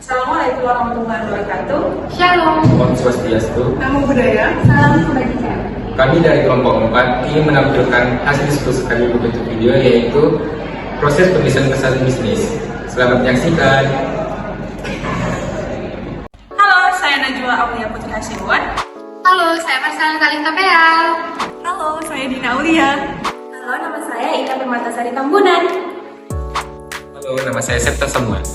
Assalamualaikum warahmatullahi wabarakatuh. Shalom. Om Swastiastu. Namo Buddhaya. Salam kebajikan. Kami dari kelompok 4 ingin menampilkan hasil diskusi kami berbentuk video, yaitu proses penulisan pesan bisnis. Selamat menyaksikan. Halo, saya Najwa Aulia Putri Hasibuan. Halo, saya Marcella Kalista Peal. Halo, saya Dina Aulia. Halo, nama saya Ika Permatasari Tambunan. Halo, nama saya Septa Samuel.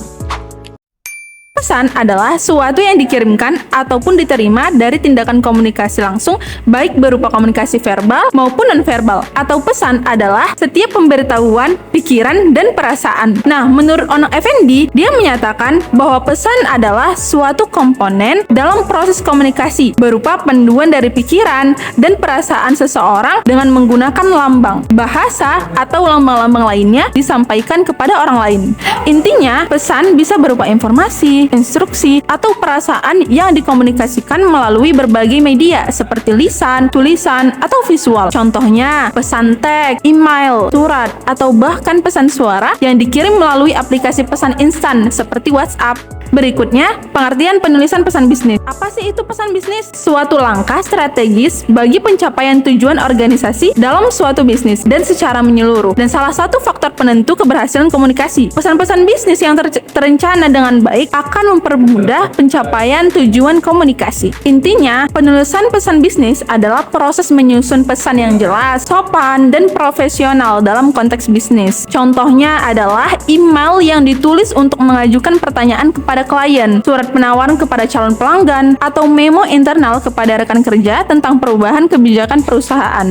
Pesan adalah suatu yang dikirimkan ataupun diterima dari tindakan komunikasi langsung, baik berupa komunikasi verbal maupun nonverbal. Atau pesan adalah setiap pemberitahuan, pikiran, dan perasaan. Nah, menurut Onang Effendi, dia menyatakan bahwa pesan adalah suatu komponen dalam proses komunikasi, berupa panduan dari pikiran dan perasaan seseorang dengan menggunakan lambang, bahasa, atau lambang-lambang lainnya disampaikan kepada orang lain. Intinya, pesan bisa berupa informasi, instruksi, atau perasaan yang dikomunikasikan melalui berbagai media seperti lisan, tulisan, atau visual. Contohnya, pesan teks, email, surat, atau bahkan pesan suara yang dikirim melalui aplikasi pesan instan seperti WhatsApp. Berikutnya, pengertian penulisan pesan bisnis. Apa sih itu pesan bisnis? Suatu langkah strategis bagi pencapaian tujuan organisasi dalam suatu bisnis dan secara menyeluruh. Dan salah satu faktor penentu keberhasilan komunikasi. Pesan-pesan bisnis yang terencana dengan baik akan mempermudah pencapaian tujuan komunikasi. Intinya, penulisan pesan bisnis adalah proses menyusun pesan yang jelas, sopan, dan profesional dalam konteks bisnis. Contohnya adalah email yang ditulis untuk mengajukan pertanyaan kepada klien, surat penawaran kepada calon pelanggan, atau memo internal kepada rekan kerja tentang perubahan kebijakan perusahaan.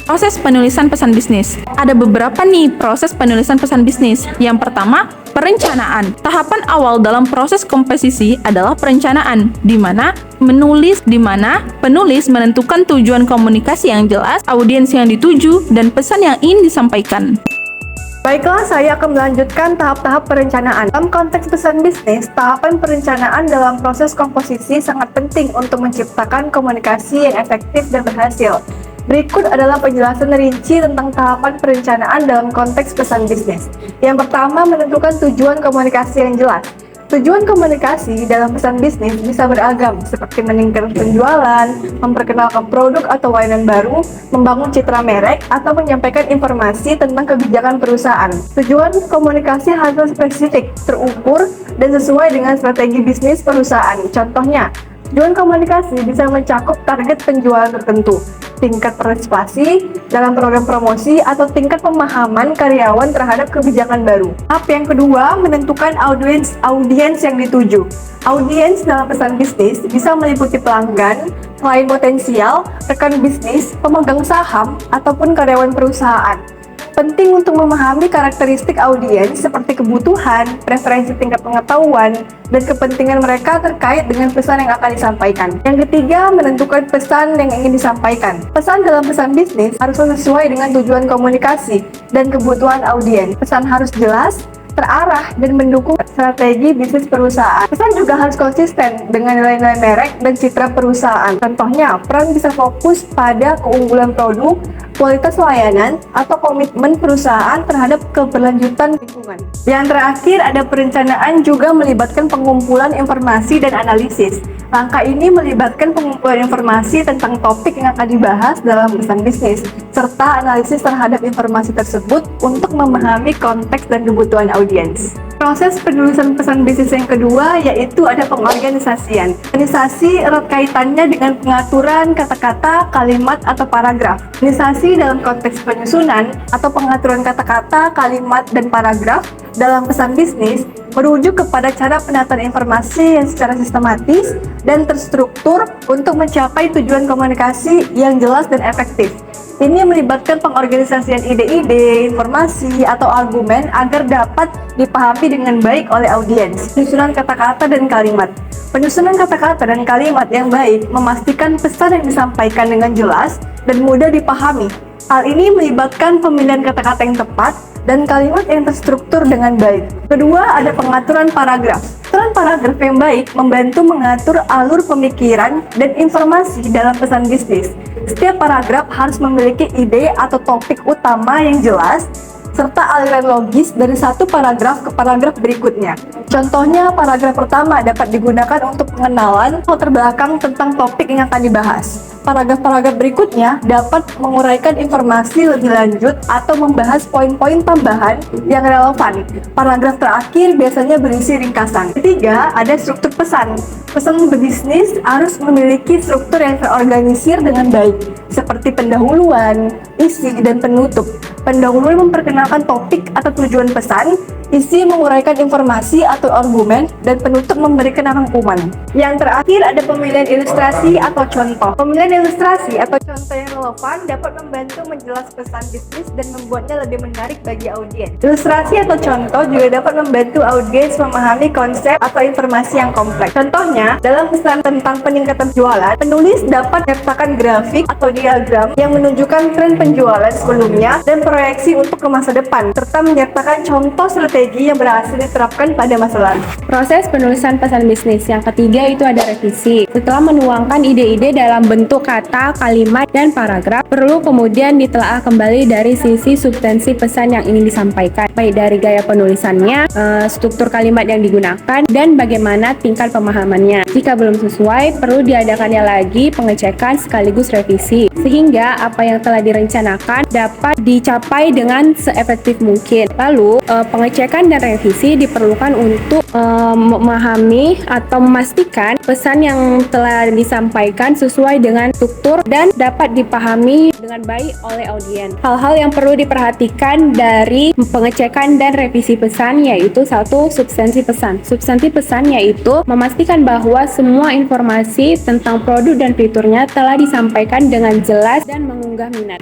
Proses penulisan pesan bisnis. Ada beberapa nih proses penulisan pesan bisnis. Yang pertama, perencanaan. Tahapan awal dalam proses komposisi adalah perencanaan, di mana penulis menentukan tujuan komunikasi yang jelas, audiens yang dituju, dan pesan yang ingin disampaikan. Baiklah, saya akan melanjutkan tahap-tahap perencanaan. Dalam konteks pesan bisnis, tahapan perencanaan dalam proses komposisi sangat penting untuk menciptakan komunikasi yang efektif dan berhasil. Berikut adalah penjelasan rinci tentang tahapan perencanaan dalam konteks pesan bisnis. Yang pertama, menentukan tujuan komunikasi yang jelas. Tujuan komunikasi dalam pesan bisnis bisa beragam, seperti meningkatkan penjualan, memperkenalkan produk atau layanan baru, membangun citra merek, atau menyampaikan informasi tentang kebijakan perusahaan. Tujuan komunikasi harus spesifik, terukur, dan sesuai dengan strategi bisnis perusahaan. Contohnya, tujuan komunikasi bisa mencakup target penjualan tertentu, tingkat partisipasi dalam program promosi, atau tingkat pemahaman karyawan terhadap kebijakan baru. Tahap yang kedua, menentukan audiens yang dituju. Audiens dalam pesan bisnis bisa meliputi pelanggan, klien potensial, rekan bisnis, pemegang saham, ataupun karyawan perusahaan. Penting untuk memahami karakteristik audiens seperti kebutuhan, preferensi tingkat pengetahuan, dan kepentingan mereka terkait dengan pesan yang akan disampaikan. Yang ketiga, menentukan pesan yang ingin disampaikan. Pesan dalam pesan bisnis harus sesuai dengan tujuan komunikasi dan kebutuhan audiens. Pesan harus jelas, terarah, dan mendukung strategi bisnis perusahaan. Pesan juga harus konsisten dengan nilai-nilai merek dan citra perusahaan. Contohnya, peran bisa fokus pada keunggulan produk, kualitas layanan, atau komitmen perusahaan terhadap keberlanjutan lingkungan. Yang terakhir, ada perencanaan juga melibatkan pengumpulan informasi dan analisis. Langkah ini melibatkan pengumpulan informasi tentang topik yang akan dibahas dalam pesan bisnis, serta analisis terhadap informasi tersebut untuk memahami konteks dan kebutuhan audiens. Proses penulisan pesan bisnis yang kedua yaitu ada pengorganisasian. Organisasi erat kaitannya dengan pengaturan kata-kata, kalimat, atau paragraf. Organisasi dalam konteks penyusunan atau pengaturan kata-kata, kalimat, dan paragraf dalam pesan bisnis merujuk kepada cara penataan informasi yang secara sistematis dan terstruktur untuk mencapai tujuan komunikasi yang jelas dan efektif. Ini melibatkan pengorganisasian ide-ide, informasi, atau argumen agar dapat dipahami dengan baik oleh audiens. Penyusunan kata-kata dan kalimat. Penyusunan kata-kata dan kalimat yang baik memastikan pesan yang disampaikan dengan jelas dan mudah dipahami. Hal ini melibatkan pemilihan kata-kata yang tepat dan kalimat yang terstruktur dengan baik. Kedua, ada pengaturan paragraf. Pengaturan paragraf yang baik membantu mengatur alur pemikiran dan informasi dalam pesan bisnis. Setiap paragraf harus memiliki ide atau topik utama yang jelas, serta aliran logis dari satu paragraf ke paragraf berikutnya. Contohnya, paragraf pertama dapat digunakan untuk pengenalan latar belakang tentang topik yang akan dibahas. Paragraf-paragraf berikutnya dapat menguraikan informasi lebih lanjut atau membahas poin-poin tambahan yang relevan. Paragraf terakhir biasanya berisi ringkasan. Ketiga, ada struktur pesan. Pesan berbisnis harus memiliki struktur yang terorganisir dengan baik, seperti pendahuluan, isi, dan penutup. Pendahuluan memperkenalkan topik atau tujuan pesan, isi menguraikan informasi atau argumen, dan penutup memberikan rangkuman. Yang terakhir ada pemilihan ilustrasi atau contoh. Pemilihan ilustrasi atau contoh yang relevan dapat membantu menjelaskan pesan bisnis dan membuatnya lebih menarik bagi audiens. Ilustrasi atau contoh juga dapat membantu audiens memahami konsep atau informasi yang kompleks. Contohnya, dalam pesan tentang peningkatan jualan, penulis dapat menyertakan grafik atau diagram yang menunjukkan tren penjualan sebelumnya dan proyeksi untuk ke masa depan, serta menyertakan contoh strategi yang berhasil diterapkan pada masa lalu. Proses penulisan pesan bisnis. Yang ketiga itu ada revisi. Setelah menuangkan ide-ide dalam bentuk kata, kalimat, dan paragraf, perlu kemudian ditelaah kembali dari sisi substansi pesan yang ingin disampaikan, baik dari gaya penulisannya, struktur kalimat yang digunakan, dan bagaimana tingkat pemahamannya. Jika belum sesuai, perlu diadakannya lagi pengecekan sekaligus revisi, sehingga apa yang telah direncanakan dapat dicapai dengan seefektif mungkin. Lalu, pengecekan dan revisi diperlukan untuk memahami atau memastikan pesan yang telah disampaikan sesuai dengan struktur dan dapat dipahami dengan baik oleh audiens. Hal-hal yang perlu diperhatikan dari pengecekan dan revisi pesan yaitu satu, substansi pesan. Substansi pesan yaitu memastikan bahwa semua informasi tentang produk dan fiturnya telah disampaikan dengan jelas dan mengunggah minat.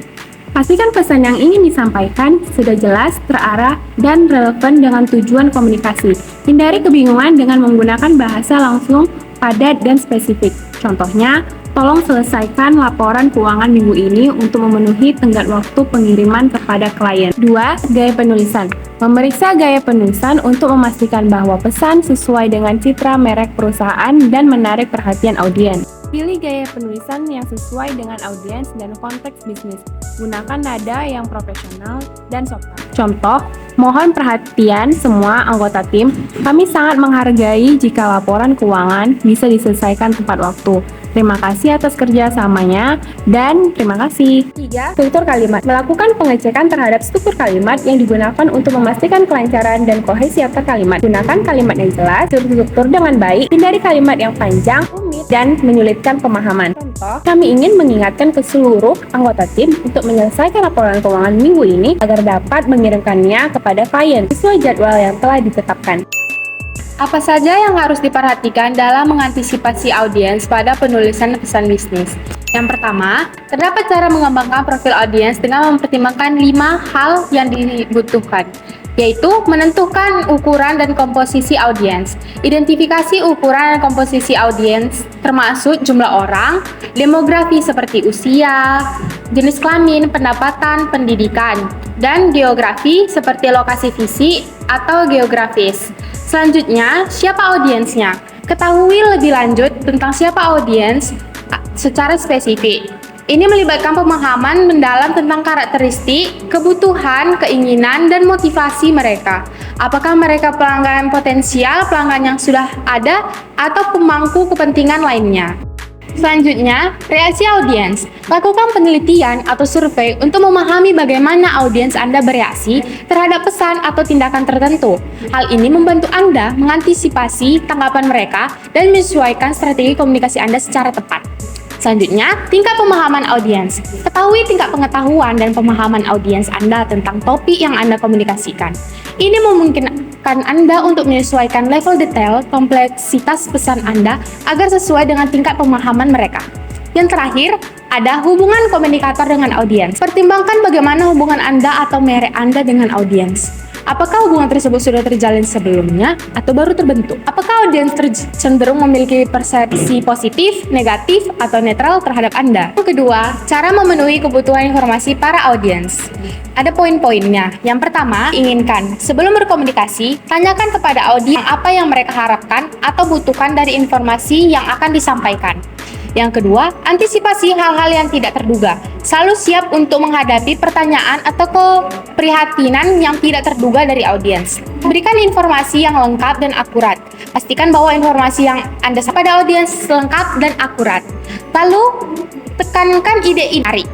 Pastikan pesan yang ingin disampaikan sudah jelas, terarah, dan relevan dengan tujuan komunikasi. Hindari kebingungan dengan menggunakan bahasa langsung, padat, dan spesifik. Contohnya, tolong selesaikan laporan keuangan minggu ini untuk memenuhi tenggat waktu pengiriman kepada klien. 2. Gaya penulisan. Memeriksa gaya penulisan untuk memastikan bahwa pesan sesuai dengan citra merek perusahaan dan menarik perhatian audiens. Pilih gaya penulisan yang sesuai dengan audiens dan konteks bisnis. Gunakan nada yang profesional dan sopan. Contoh, mohon perhatian semua anggota tim. Kami sangat menghargai jika laporan keuangan bisa diselesaikan tepat waktu. Terima kasih atas kerjasamanya dan terima kasih. 3. Struktur kalimat. Melakukan pengecekan terhadap struktur kalimat yang digunakan untuk memastikan kelancaran dan kohesi antar kalimat. Gunakan kalimat yang jelas, terstruktur dengan baik, hindari kalimat yang panjang, rumit, dan menyulitkan pemahaman. Contoh, kami ingin mengingatkan ke seluruh anggota tim untuk menyelesaikan laporan keuangan minggu ini agar dapat mengirimkannya kepada klien sesuai jadwal yang telah ditetapkan. Apa saja yang harus diperhatikan dalam mengantisipasi audiens pada penulisan pesan bisnis? Yang pertama, terdapat cara mengembangkan profil audiens dengan mempertimbangkan 5 hal yang dibutuhkan, yaitu menentukan ukuran dan komposisi audiens, identifikasi ukuran dan komposisi audiens termasuk jumlah orang, demografi seperti usia, jenis kelamin, pendapatan, pendidikan, dan geografi seperti lokasi fisik atau geografis. Selanjutnya, siapa audiensnya? Ketahui lebih lanjut tentang siapa audiens secara spesifik. Ini melibatkan pemahaman mendalam tentang karakteristik, kebutuhan, keinginan, dan motivasi mereka. Apakah mereka pelanggan potensial, pelanggan yang sudah ada, atau pemangku kepentingan lainnya? Selanjutnya, reaksi audiens. Lakukan penelitian atau survei untuk memahami bagaimana audiens Anda bereaksi terhadap pesan atau tindakan tertentu. Hal ini membantu Anda mengantisipasi tanggapan mereka dan menyesuaikan strategi komunikasi Anda secara tepat. Selanjutnya, tingkat pemahaman audiens. Ketahui tingkat pengetahuan dan pemahaman audiens Anda tentang topik yang Anda komunikasikan. Ini memungkinkan Anda untuk menyesuaikan level detail kompleksitas pesan Anda agar sesuai dengan tingkat pemahaman mereka. Yang terakhir, ada hubungan komunikator dengan audiens. Pertimbangkan bagaimana hubungan Anda atau merek Anda dengan audiens. Apakah hubungan tersebut sudah terjalin sebelumnya atau baru terbentuk? Apakah audiens cenderung memiliki persepsi positif, negatif, atau netral terhadap Anda? Yang kedua, cara memenuhi kebutuhan informasi para audiens. Ada poin-poinnya. Yang pertama, inginkan. Sebelum berkomunikasi, tanyakan kepada audiens apa yang mereka harapkan atau butuhkan dari informasi yang akan disampaikan. Yang kedua, antisipasi hal-hal yang tidak terduga. Selalu siap untuk menghadapi pertanyaan atau keprihatinan yang tidak terduga dari audiens. Berikan informasi yang lengkap dan akurat. Pastikan bahwa informasi yang Anda sampaikan pada audiens lengkap dan akurat. Lalu, tekankan ide-ide menarik.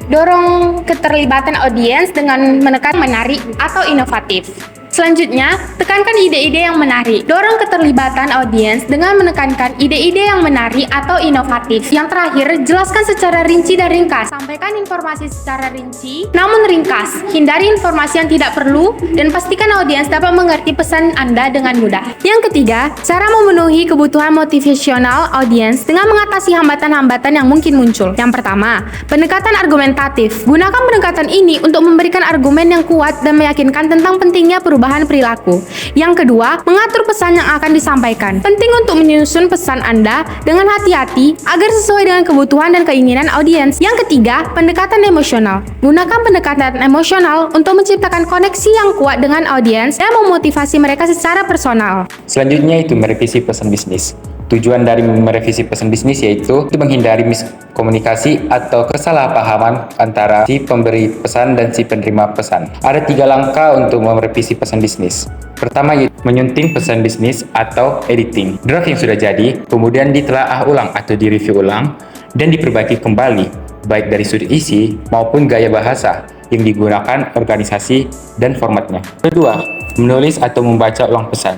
Dorong keterlibatan audiens dengan menekan menarik atau inovatif. Selanjutnya, tekankan ide-ide yang menarik. Dorong keterlibatan audiens dengan menekankan ide-ide yang menarik atau inovatif. Yang terakhir, jelaskan secara rinci dan ringkas. Sampaikan informasi secara rinci, namun ringkas. Hindari informasi yang tidak perlu dan pastikan audiens dapat mengerti pesan Anda dengan mudah. Yang ketiga, cara memenuhi kebutuhan motivasional audiens dengan mengatasi hambatan-hambatan yang mungkin muncul. Yang pertama, pendekatan argumentatif. Gunakan pendekatan ini untuk memberikan argumen yang kuat dan meyakinkan tentang pentingnya perubahan perilaku. Yang kedua, mengatur pesan yang akan disampaikan. Penting untuk menyusun pesan Anda dengan hati-hati agar sesuai dengan kebutuhan dan keinginan audiens. Yang ketiga, pendekatan emosional. Gunakan pendekatan emosional untuk menciptakan koneksi yang kuat dengan audiens dan memotivasi mereka secara personal. Selanjutnya itu merevisi pesan bisnis. Tujuan dari merevisi pesan bisnis yaitu menghindari miskomunikasi atau kesalahpahaman antara si pemberi pesan dan si penerima pesan. Ada 3 langkah untuk merevisi pesan bisnis. Pertama, yaitu menyunting pesan bisnis atau editing. Draft yang sudah jadi, kemudian ditelaah ulang atau direview ulang dan diperbaiki kembali, baik dari sudut isi maupun gaya bahasa yang digunakan organisasi dan formatnya. Kedua, menulis atau membaca ulang pesan.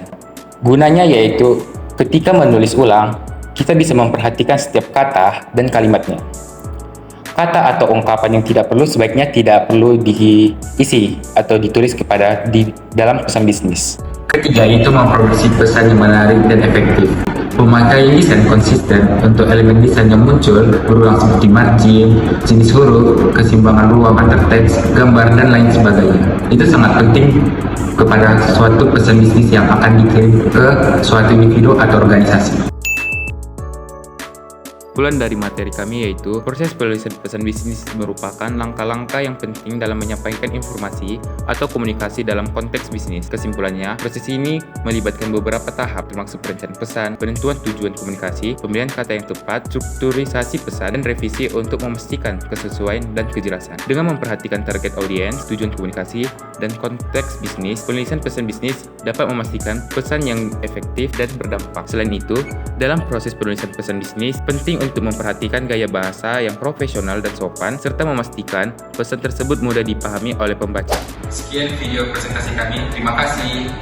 Gunanya yaitu ketika menulis ulang, kita bisa memperhatikan setiap kata dan kalimatnya. Kata atau ungkapan yang tidak perlu sebaiknya tidak perlu diisi atau ditulis di dalam pesan bisnis. Ketiga, itu memproduksi pesan yang menarik dan efektif. Memakai desain konsisten untuk elemen desain yang muncul berulang seperti margin, jenis huruf, keseimbangan ruang antar teks, gambar, dan lain sebagainya. Itu sangat penting kepada suatu pesan bisnis yang akan dikirim ke suatu individu atau organisasi. Kesimpulan dari materi kami yaitu proses penulisan pesan bisnis merupakan langkah-langkah yang penting dalam menyampaikan informasi atau komunikasi dalam konteks bisnis. Kesimpulannya, proses ini melibatkan beberapa tahap termasuk perencanaan pesan, penentuan tujuan komunikasi, pemilihan kata yang tepat, strukturisasi pesan, dan revisi untuk memastikan kesesuaian dan kejelasan. Dengan memperhatikan target audiens, tujuan komunikasi, dan konteks bisnis, penulisan pesan bisnis dapat memastikan pesan yang efektif dan berdampak. Selain itu, dalam proses penulisan pesan bisnis, penting untuk memperhatikan gaya bahasa yang profesional dan sopan, serta memastikan pesan tersebut mudah dipahami oleh pembaca. Sekian video presentasi kami. Terima kasih.